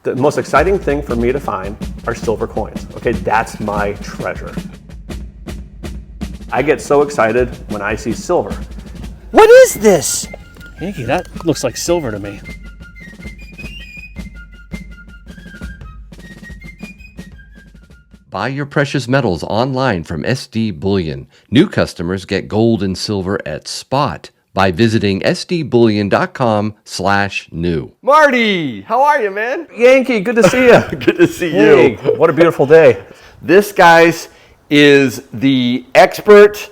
The most exciting thing for me to find are silver coins. Okay, that's my treasure. I get so excited when I see silver. What is this? Yankee, that looks like silver to me. Buy your precious metals online from SD Bullion. New customers get gold and silver at spot by visiting sdbullion.com/new. Marty, how are you, man? Yankee, good to see you. Good to see Hey, you. what a beautiful day. This, guys, is the expert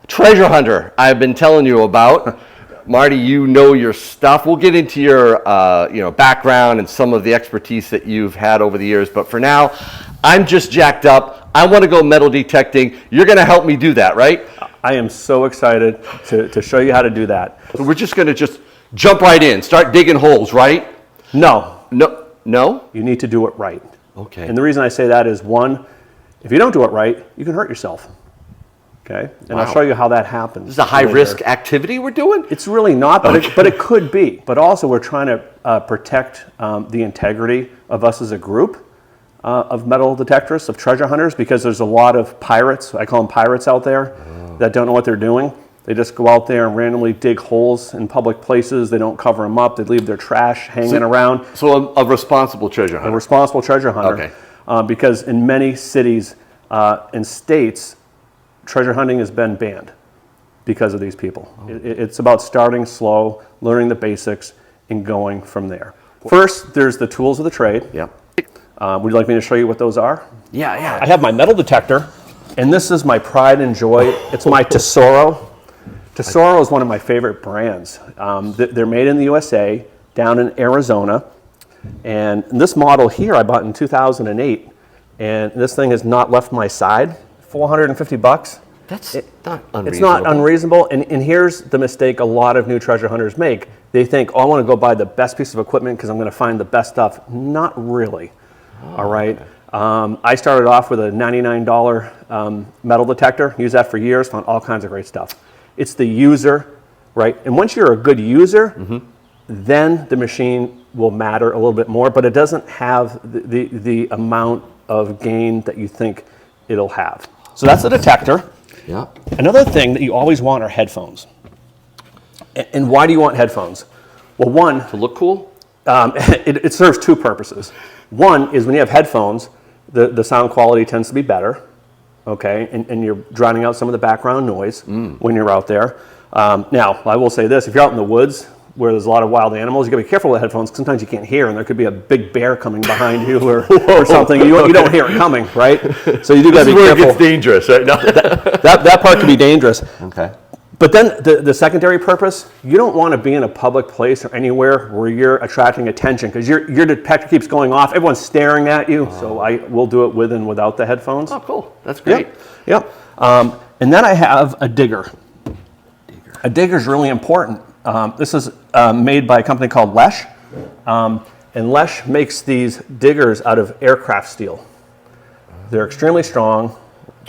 treasure hunter I've been telling you about. Marty, you know your stuff. We'll get into your background and some of the expertise that you've had over the years. But for now, I'm just jacked up. I want to go metal detecting. You're going to help me do that, right? I am so excited to show you how to do that. So we're just going to just jump right in, start digging holes, right? No, No? you need to do it right. Okay. And the reason I say that is, one, if you don't do it right, you can hurt yourself. Okay? And Wow. I'll show you how that happens. This is a high-risk activity we're doing? It's really not, but it could be. But also, we're trying to protect the integrity of us as a group of metal detectorists, of treasure hunters, because there's a lot of pirates, I call them pirates out there, that don't know what they're doing. They just go out there and randomly dig holes in public places. They don't cover them up. They leave their trash hanging around. So a responsible treasure hunter. A responsible treasure hunter. Okay. Because in many cities and states, treasure hunting has been banned because of these people. It's about starting slow, learning the basics, and going from there. First, there's the tools of the trade. Yep. Would you like me to show you what those are? Yeah. I have my metal detector, and this is my pride and joy. It's my Tesoro. Tesoro is one of my favorite brands. They're made in the USA, down in Arizona. And this model here I bought in 2008, and this thing has not left my side. $450. That's not unreasonable. It's not unreasonable, and here's the mistake a lot of new treasure hunters make. They think, oh, I want to go buy the best piece of equipment because I'm going to find the best stuff. Not really, all right? Okay. I started off with a $99 metal detector, used that for years, found all kinds of great stuff. It's the user, right? And once you're a good user, then the machine will matter a little bit more, but it doesn't have the amount of gain that you think it'll have. So that's the detector. Yeah. Another thing that you always want are headphones. And why do you want headphones? Well, one, To look cool? it serves two purposes. One is when you have headphones, the sound quality tends to be better, okay? And you're drowning out some of the background noise when you're out there. Now, I will say this, if you're out in the woods where there's a lot of wild animals, you gotta be careful with headphones. Sometimes you can't hear, and there could be a big bear coming behind you or something. You don't hear it coming, right? So you do gotta be This is where careful. it gets dangerous, right? No. That part can be dangerous. Okay. But then the secondary purpose, you don't want to be in a public place or anywhere where you're attracting attention because your detector keeps going off. Everyone's staring at you. So I will do it with and without the headphones. Oh, cool. That's great. Yep. And then I have a digger. A digger is really important. This is made by a company called Lesh. And Lesh makes these diggers out of aircraft steel. They're extremely strong,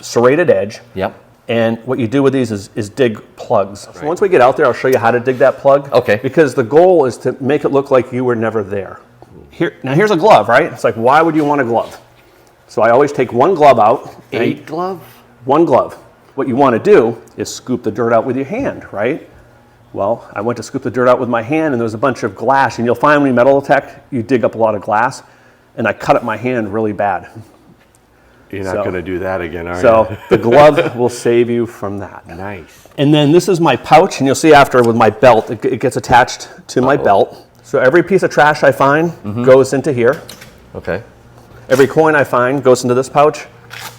serrated edge. Yep. And what you do with these is dig plugs. So once we get out there, I'll show you how to dig that plug. Okay. Because the goal is to make it look like you were never there. Now here's a glove, right? It's like, why would you want a glove? So I always take one glove out. Glove? One glove. What you want to do is scoop the dirt out with your hand, right? Well, I went to scoop the dirt out with my hand, and there was a bunch of glass. And you'll find when you metal detect, you dig up a lot of glass. And I cut up my hand really bad. You're not going to do that again, are you? So the glove will save you from that. Nice. And then this is my pouch, and you'll see after with my belt, it gets attached to my belt. So every piece of trash I find goes into here. Okay. Every coin I find goes into this pouch.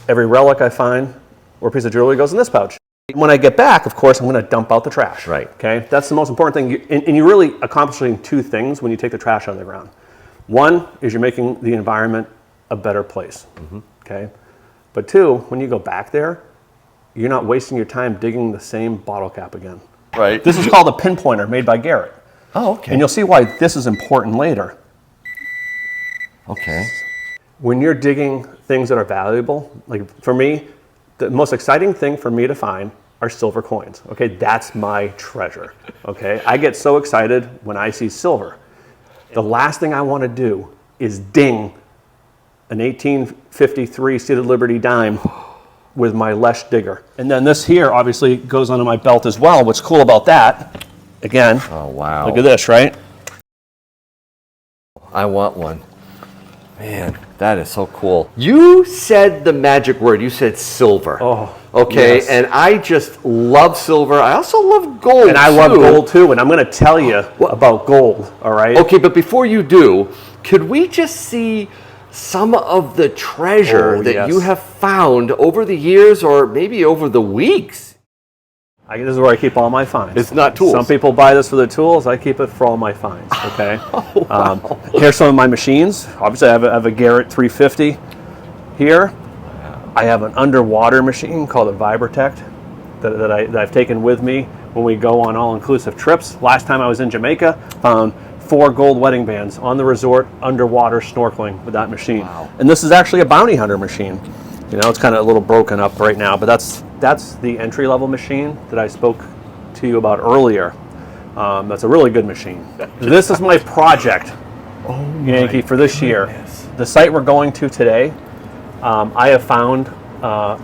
Every relic I find or piece of jewelry goes in this pouch. When I get back, of course, I'm going to dump out the trash. Right. Okay. That's the most important thing. And you're really accomplishing two things when you take the trash out of the ground. One is you're making the environment a better place. Okay. But two, when you go back there, you're not wasting your time digging the same bottle cap again. Right. This is called a pinpointer made by Garrett. Oh, okay. And you'll see why this is important later. Okay. When you're digging things that are valuable, like for me, the most exciting thing for me to find are silver coins. Okay, that's my treasure. Okay, I get so excited when I see silver. The last thing I want to do is ding, an 1853 seated Liberty dime with my Lesh digger. And then this here obviously goes onto my belt as well. What's cool about that, again, Oh, wow. look at this, right? I want one. Man, that is so cool. You said the magic word. You said silver. Oh, okay. yes. And I just love silver. I also love gold. And I love gold too, and I'm going to tell you about gold, all right? Okay, but before you do, could we just see some of the treasure that you have found over the years or maybe over the weeks? This is where I keep all my finds. It's not tools. Some people buy this for the tools. I keep it for all my finds, okay? Wow. Here's some of my machines. Obviously, I have a Garrett 350 here. I have an underwater machine called a Vibrotect that I've taken with me when we go on all-inclusive trips. Last time I was in Jamaica, found 4 gold wedding bands on the resort underwater snorkeling with that machine. Wow. And this is actually a bounty hunter machine. You know, it's kind of a little broken up right now, but that's the entry-level machine that I spoke to you about earlier. That's a really good machine. This is my project, Yankee, for this year. The site we're going to today, I have found, I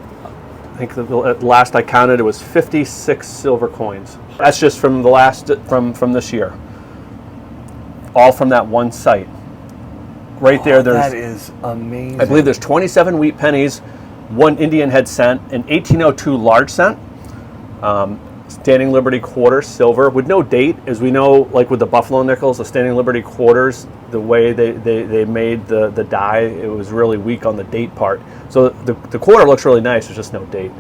think the last I counted, it was 56 silver coins. That's just from the last, from this year. All from that one site. Right there, That is amazing. I believe there's 27 wheat pennies, 1 Indian head cent, an 1802 large cent, Standing Liberty quarters, silver, with no date. As we know, like with the Buffalo nickels, the Standing Liberty quarters, the way they made the die, it was really weak on the date part. So the quarter looks really nice, there's just no date.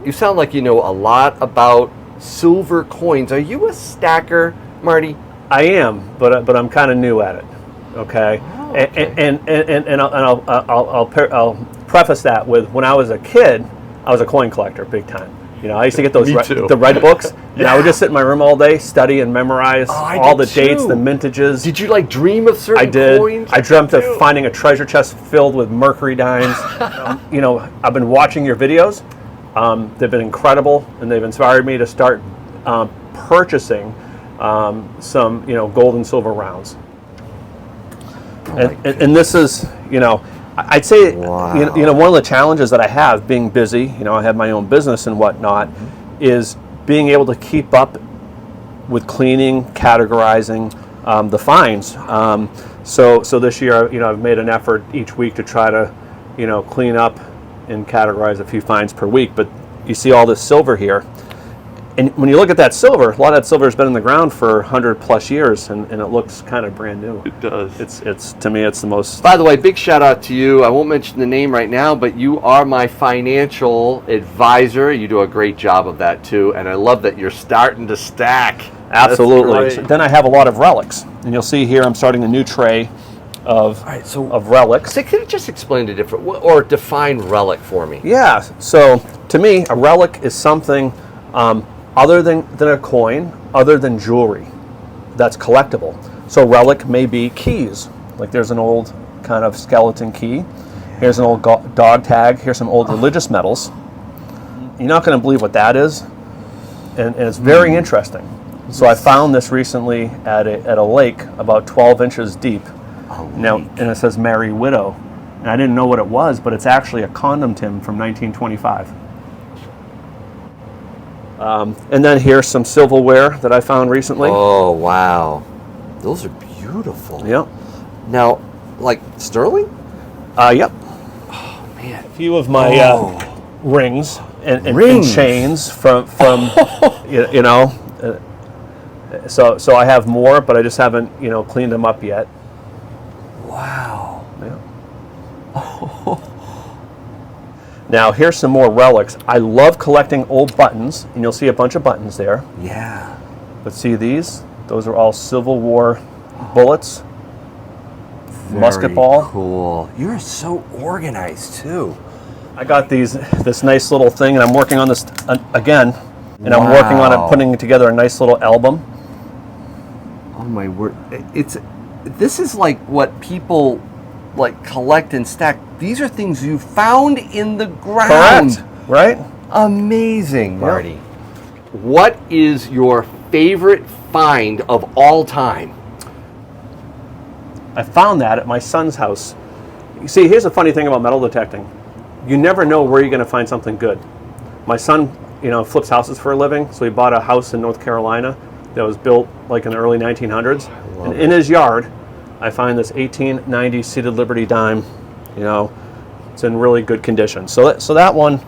You sound like you know a lot about silver coins. Are you a stacker, Marty? I am, but I'm kind of new at it. Okay, and I'll preface that with, when I was a kid, I was a coin collector, big time. You know, I used to get those the red books, and I would just sit in my room all day, study and memorize all the dates, the mintages. Did you like dream of certain I did. coins? I dreamt of finding a treasure chest filled with mercury dimes. You know, I've been watching your videos. They've been incredible, and they've inspired me to start purchasing some, gold and silver rounds. And this is, I'd say, Wow. One of the challenges that I have being busy, I have my own business and whatnot, is being able to keep up with cleaning, categorizing the finds. So this year, I've made an effort each week to try to, clean up and categorize a few finds per week. But you see all this silver here. And when you look at that silver, a lot of that silver has been in the ground for 100 plus years, and it looks kind of brand new. It does. It's to me, it's the most. By the way, big shout out to you. I won't mention the name right now, but you are my financial advisor. You do a great job of that too, and I love that you're starting to stack. Absolutely. So then I have a lot of relics, and you'll see here I'm starting a new tray of relics. So could you just explain the difference, or define relic for me? Yeah. So to me, a relic is something other than a coin, other than jewelry, that's collectible. So relic may be keys. Like there's an old kind of skeleton key. Here's an old dog tag. Here's some old religious medals. You're not going to believe what that is, and it's very interesting. So I found this recently at a lake about 12 inches deep. Now, and it says Mary Widow. And I didn't know what it was, but it's actually a condom tin from 1925. And then here's some silverware that I found recently. Oh, wow. Those are beautiful. Yep. Now, like sterling? Yep. Oh, man. A few of my rings and chains from So I have more, but I just haven't cleaned them up yet. Wow. Yeah. Now here's some more relics. I love collecting old buttons, and you'll see a bunch of buttons there. Yeah. But see these? Those are all Civil War bullets. Musket ball. Cool. You're so organized too. I got this nice little thing, and I'm working on this again, and I'm working on it, putting together a nice little album. Oh my word! This is like what people like collect and stack. These are things you found in the ground. Correct. Right? Amazing, Marty. What is your favorite find of all time? I found that at my son's house. You see, here's the funny thing about metal detecting. You never know where you're going to find something good. My son, flips houses for a living, so he bought a house in North Carolina that was built like in the early 1900s. And in his yard, I find this 1890 seated Liberty dime. It's in really good condition. So that one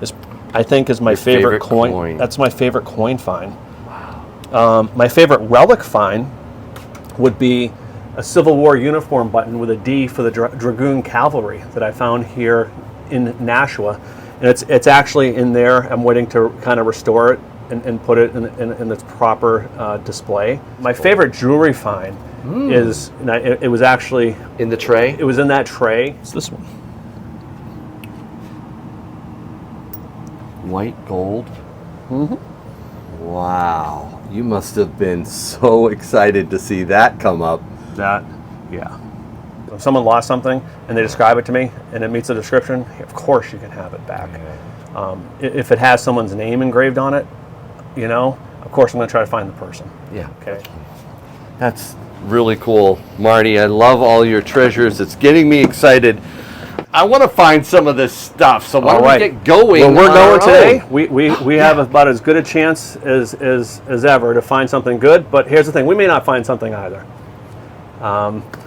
is, I think, is my favorite coin. That's my favorite coin find. Wow. My favorite relic find would be a Civil War uniform button with a D for the Dragoon Cavalry that I found here in Nashua. And it's actually in there. I'm waiting to kind of restore it and put it in its proper display. My favorite jewelry find is, it was actually... In the tray? It was in that tray. It's this one. White gold? Mm-hmm. Wow. You must have been so excited to see that come up. Yeah. If someone lost something and they describe it to me and it meets the description, of course you can have it back. If it has someone's name engraved on it, of course I'm going to try to find the person. Yeah. Okay. That's really cool, Marty. I love all your treasures. It's getting me excited. I want to find some of this stuff, so why don't we get going? Well, we're going today. We have about as good a chance as ever to find something good, but here's the thing, we may not find something either.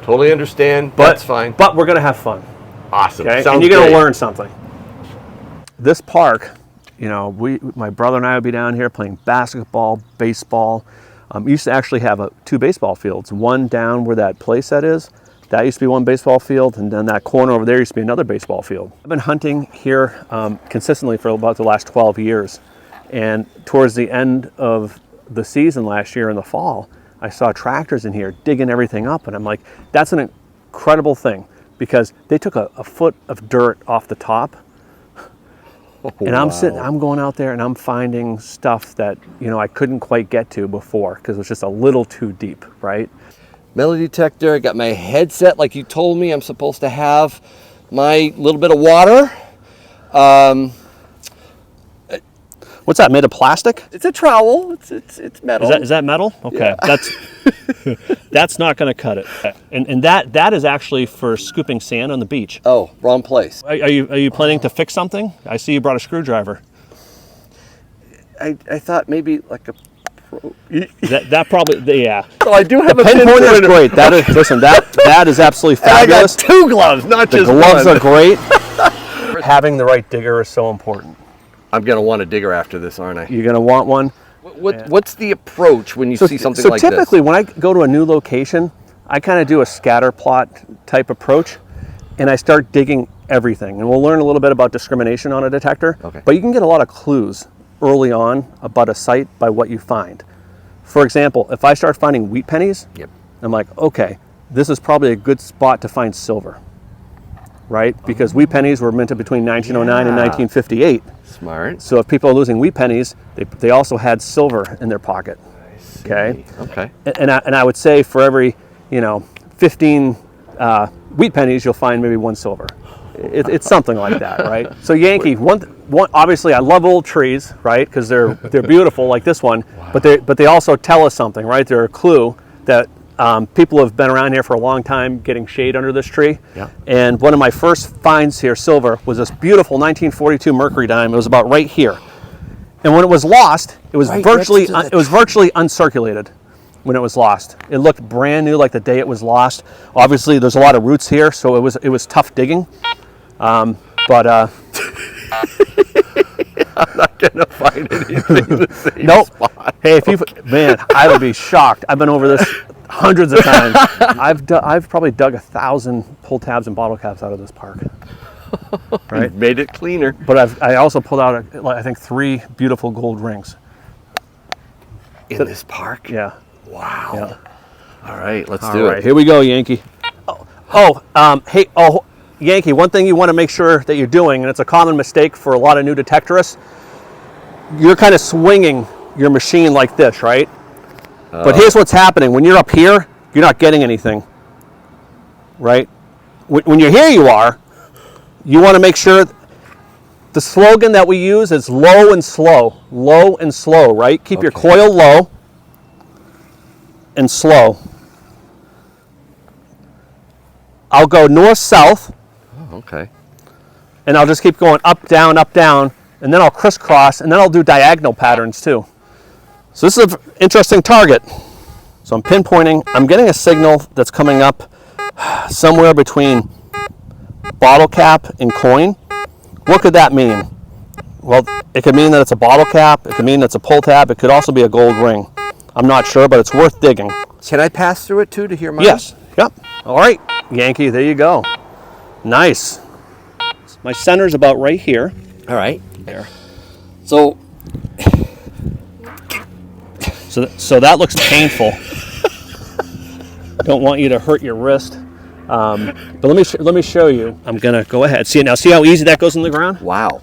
Totally understand. That's fine. But we're going to have fun. Awesome. Okay? Sounds and you're going great. to learn something. This park, my brother and I would be down here playing basketball, baseball. We used to actually have two baseball fields. One down where that play set is. That used to be one baseball field, and then that corner over there used to be another baseball field. I've been hunting here consistently for about the last 12 years. And towards the end of the season last year in the fall, I saw tractors in here digging everything up, and I'm like, that's an incredible thing, because they took a foot of dirt off the top. And I'm going out there and I'm finding stuff that, I couldn't quite get to before because it was just a little too deep, right? Metal detector, I got my headset like you told me I'm supposed to have, my little bit of water. What's that, made of plastic? It's a trowel, it's metal. Is that metal? Okay, yeah. That's not gonna cut it. And that is actually for scooping sand on the beach. Oh, wrong place. Are you planning to fix something? I see you brought a screwdriver. I thought maybe like a pro. that probably, yeah. So I do have a pinpointer is great. That is absolutely fabulous. And I got 2 gloves, not just one. The gloves are great. Having the right digger is so important. I'm going to want a digger after this, aren't I? You're going to want one. What's the approach when you see something like this? So typically when I go to a new location, I kind of do a scatter plot type approach, and I start digging everything. And we'll learn a little bit about discrimination on a detector. Okay. But you can get a lot of clues early on about a site by what you find. For example, if I start finding wheat pennies, I'm like, okay, this is probably a good spot to find silver, right? Because wheat pennies were minted between 1909 and 1958. Smart. So if people are losing wheat pennies, they also had silver in their pocket. Okay. And I would say for every 15 wheat pennies, you'll find maybe 1 silver. It's something like that, right? So Yankee, one obviously I love old trees, right? Because they're beautiful like this one, but they also tell us something, right? They're a clue that people have been around here for a long time getting shade under this tree. Yeah. And one of my first finds here, silver, was this beautiful 1942 mercury dime. It was about right here. And when it was lost, it was virtually uncirculated when it was lost. It looked brand new like the day it was lost. Obviously there's a lot of roots here, so it was tough digging. I'm not gonna find anything the same spot. Hey, I would be shocked. I've been over this hundreds of times. I've probably dug 1,000 pull tabs and bottle caps out of this park. Right, You've made it cleaner. But I also pulled out I think 3 beautiful gold rings In this park? Yeah. Wow. Yeah. All right, let's do it. Here we go, Yankee. Yankee, one thing you want to make sure that you're doing, and it's a common mistake for a lot of new detectorists, you're kind of swinging your machine like this, right? But here's what's happening. When you're up here, you're not getting anything, right? When you're here, you are. You want to make sure the slogan that we use is low and slow, right? Keep your coil low and slow. I'll go north-south, Oh, okay. and I'll just keep going up, down, and then I'll crisscross, and then I'll do diagonal patterns too. So this is an interesting target. So I'm pinpointing, I'm getting a signal that's coming up somewhere between bottle cap and coin. What could that mean? Well, it could mean that it's a bottle cap, it could mean it's a pull tab, it could also be a gold ring. I'm not sure, but it's worth digging. Can I pass through it too to hear my? Yes, yep. All right, Yankee, there you go. Nice. My center's about right here. All right. There. So, So that looks painful. Don't want you to hurt your wrist. But let me show you. I'm gonna go ahead. See how easy that goes in the ground? wow.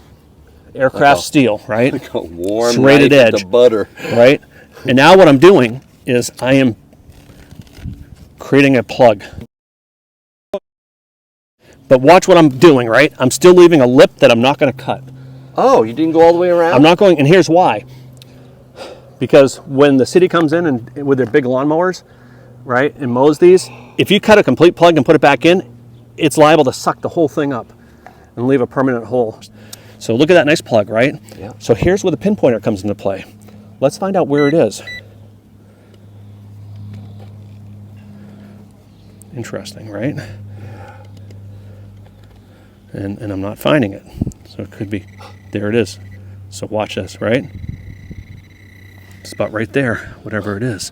Aircraft steel, right? Like a warm Serrated knife edge. to butter. Right? And now what I'm doing is I am creating a plug. But watch what I'm doing, right? I'm still leaving a lip that I'm not gonna cut. Oh, you didn't go all the way around? I'm not going, and here's why. Because when the city comes in and with their big lawnmowers, right, and mows these, if you cut a complete plug and put it back in, it's liable to suck the whole thing up and leave a permanent hole. So look at that nice plug, right? Yeah. So here's where the pinpointer comes into play. Let's find out where it is. Interesting, right? And I'm not finding it. So it could be, there it is. So watch this, right? It's about right there, whatever it is.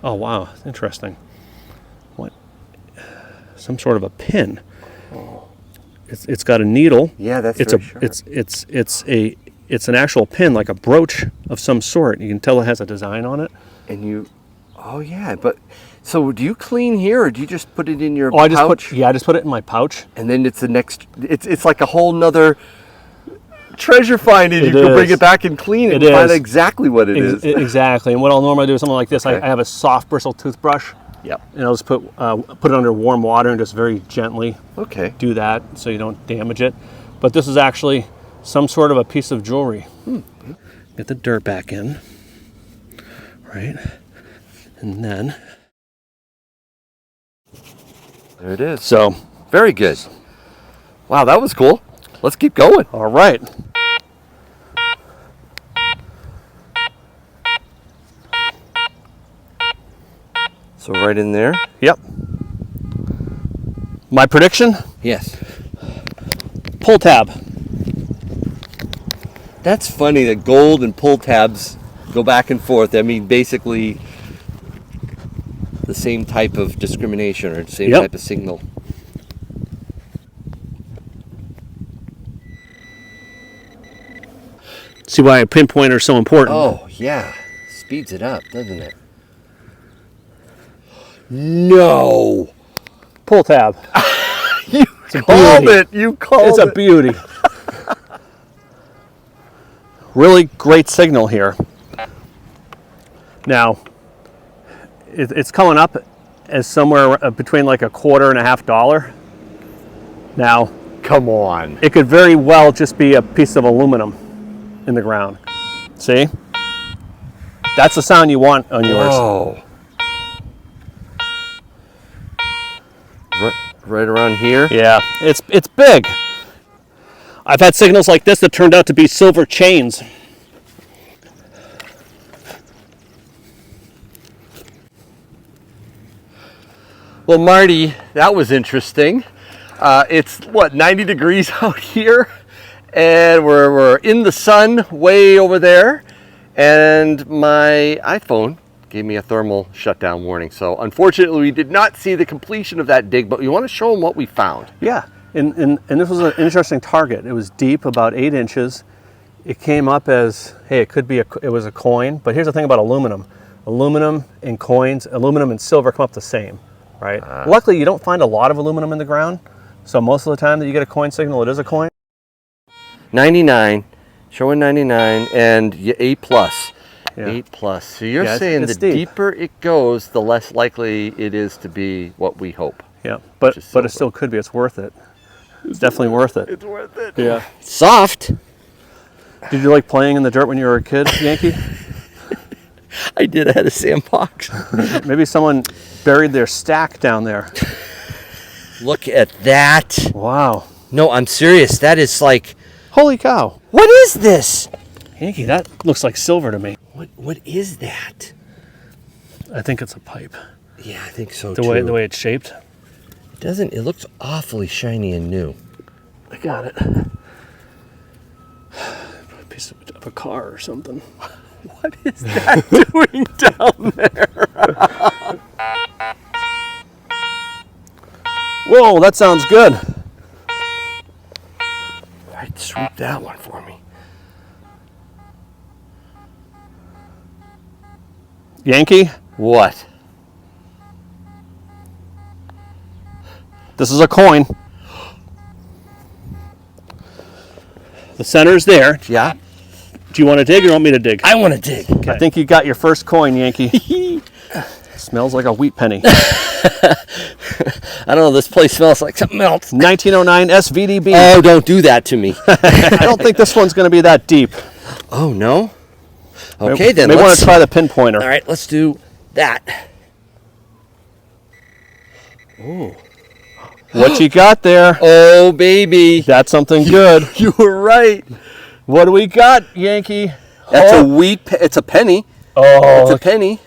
Oh wow, interesting. What? Some sort of a pin. It's got a needle. Yeah, that's it's very sharp. It's an actual pin, like a brooch of some sort. You can tell it has a design on it. And you, oh yeah, but so do you clean here or do you just put it in your Oh, I pouch? just put it in my pouch. And then it's the next, it's like a whole nother treasure finding. You It can bring is. it back and clean it It and find is. exactly what it is. Exactly. And what I'll normally do is something like this. Okay. I have a soft bristle toothbrush, Yep. and I'll just put it under warm water and just very gently Okay. do that so you don't damage it. But this is actually some sort of a piece of jewelry. Get the dirt back in, right? And then, There it is. so, Very good. Wow, that was cool. Let's keep going. all right. So right in there. Yep. My prediction, Yes. pull tab. That's funny that gold and pull tabs go back and forth. I mean, basically the same type of discrimination or the same Yep. type of signal. See why a pinpointer is so important. Oh, yeah. Speeds it up, doesn't it? No. Pull tab. You a called beauty. it. You called It's it. a beauty. Really great signal here. Now, it's coming up as somewhere between like $1.25 and $1.50. Now, Come on. it could very well just be a piece of aluminum in the ground. See? That's the sound you want on yours. Whoa. Right around here. Yeah, it's big. I've had signals like this that turned out to be silver chains. Well, Marty, that was interesting. It's what, 90 degrees out here, and we're in the sun way over there, and my iPhone gave me a thermal shutdown warning. So unfortunately, we did not see the completion of that dig, but we want to show them what we found. Yeah, and this was an interesting target. It was deep, about 8 inches. It came up as, hey, it was a coin. But here's the thing about aluminum. Aluminum and coins, aluminum and silver come up the same, right? Luckily, you don't find a lot of aluminum in the ground. So most of the time that you get a coin signal, it is a coin. 99, showing 99, and A+. Yeah. 8+. So you're Yeah, saying it's the deep. deeper it goes, the less likely it is to be what we hope. Yeah, but is it silver. still could be. It's worth it. It's definitely worth it. It's worth it. Yeah. Soft. Did you like playing in the dirt when you were a kid, Yankee? I did. I had a sandbox. Maybe someone buried their stack down there. Look at that. Wow. No, I'm serious. That is like, Holy cow. what is this? Yankee, that looks like silver to me. What is that? I think it's a pipe. Yeah, I think so The too. way it's shaped. It doesn't. It looks awfully shiny and new. I got it. A piece of a car or something. What is that doing down there? Whoa, that sounds good. All right, sweep that one for me. Yankee, What? this is a coin. The center's there. Yeah. Do you want to dig or you want me to dig? I want to dig. I think you got your first coin, Yankee. Smells like a wheat penny. I don't know. This place smells like something else. 1909 SVDB. Oh, don't do that to me. I don't think this one's going to be that deep. Oh no. Okay, then Maybe want let's to try the pinpointer. All right, let's do that. What you got there? Oh, baby. That's something good. You were right. What do we got, Yankee? That's a wheat. It's a penny. Oh, It's a penny.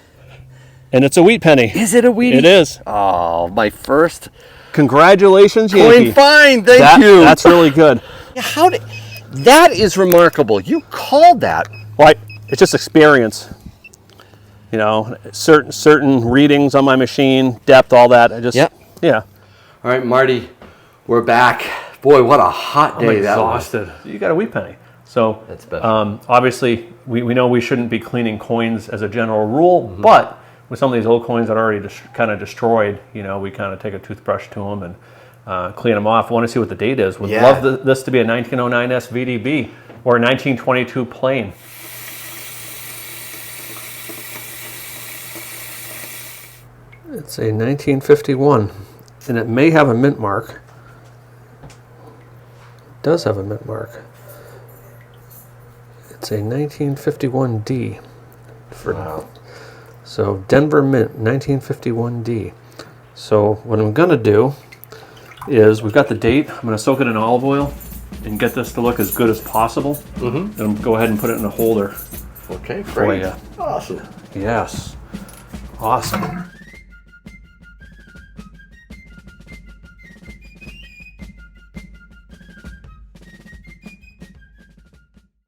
and it's a wheat penny. Is it a wheat? It is. Oh, my first Congratulations, coin Yankee. find. Thank you. That's really good. How did? That is remarkable. You called that. Well, it's just experience. You know, certain readings on my machine, depth, all that. I just, Yep. yeah. All right, Marty, we're back. Boy, what a hot day that was. You got a wheat penny. So That's special. obviously, we know we shouldn't be cleaning coins as a general rule, but with some of these old coins that are already kind of destroyed, you know, we kind of take a toothbrush to them and clean them off. I want to see what the date is. Would Yeah. love this to be a 1909 SVDB or a 1922 plain. It's a 1951, and it may have a mint mark. It does have a mint mark. It's a 1951D. Wow. So Denver Mint, 1951D. So what I'm gonna do is, we've got the date. I'm gonna soak it in olive oil and get this to look as good as possible. Mm-hmm. And go ahead and put it in a holder Okay, for great. you. Awesome. Yes. Awesome.